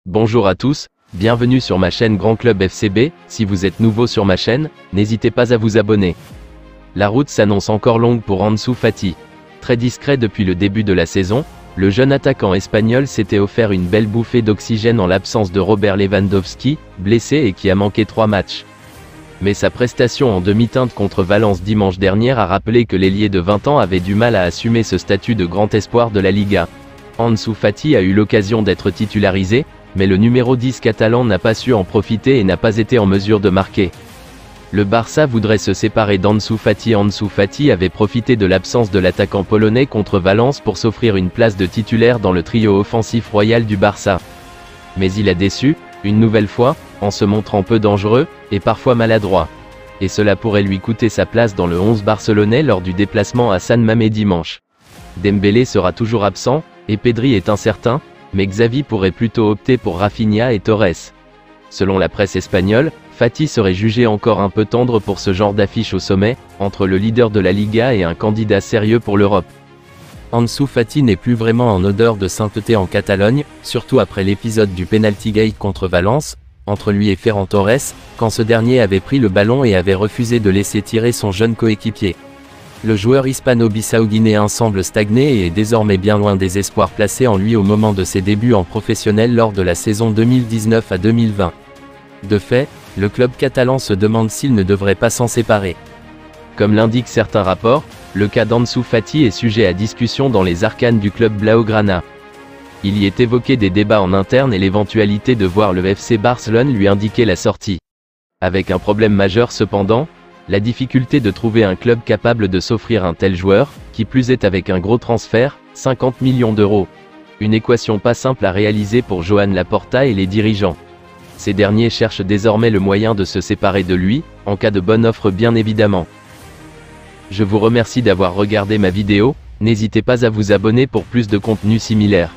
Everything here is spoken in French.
Bonjour à tous, bienvenue sur ma chaîne Grand Club FCB. Si vous êtes nouveau sur ma chaîne, n'hésitez pas à vous abonner. La route s'annonce encore longue pour Ansu Fati. Très discret depuis le début de la saison, le jeune attaquant espagnol s'était offert une belle bouffée d'oxygène en l'absence de Robert Lewandowski, blessé et qui a manqué 3 matchs. Mais sa prestation en demi-teinte contre Valence dimanche dernier a rappelé que l'ailier de 20 ans avait du mal à assumer ce statut de grand espoir de la Liga. Ansu Fati a eu l'occasion d'être titularisé, mais le numéro 10 catalan n'a pas su en profiter et n'a pas été en mesure de marquer. Le Barça voudrait se séparer d'Ansu Fati. Ansu Fati avait profité de l'absence de l'attaquant polonais contre Valence pour s'offrir une place de titulaire dans le trio offensif royal du Barça. Mais il a déçu, une nouvelle fois, en se montrant peu dangereux, et parfois maladroit. Et cela pourrait lui coûter sa place dans le 11 barcelonais lors du déplacement à San Mamés dimanche. Dembélé sera toujours absent, et Pedri est incertain, mais Xavi pourrait plutôt opter pour Rafinha et Torres. Selon la presse espagnole, Fati serait jugé encore un peu tendre pour ce genre d'affiche au sommet, entre le leader de la Liga et un candidat sérieux pour l'Europe. Ansu Fati n'est plus vraiment en odeur de sainteté en Catalogne, surtout après l'épisode du penalty gate contre Valence, entre lui et Ferran Torres, quand ce dernier avait pris le ballon et avait refusé de laisser tirer son jeune coéquipier. Le joueur hispano-bissau-guinéen semble stagner et est désormais bien loin des espoirs placés en lui au moment de ses débuts en professionnel lors de la saison 2019 à 2020. De fait, le club catalan se demande s'il ne devrait pas s'en séparer. Comme l'indiquent certains rapports, le cas d'Ansu Fati est sujet à discussion dans les arcanes du club blaugrana. Il y est évoqué des débats en interne et l'éventualité de voir le FC Barcelone lui indiquer la sortie. Avec un problème majeur cependant, la difficulté de trouver un club capable de s'offrir un tel joueur, qui plus est avec un gros transfert, 50 millions d'euros. Une équation pas simple à réaliser pour Joan Laporta et les dirigeants. Ces derniers cherchent désormais le moyen de se séparer de lui, en cas de bonne offre bien évidemment. Je vous remercie d'avoir regardé ma vidéo, n'hésitez pas à vous abonner pour plus de contenu similaire.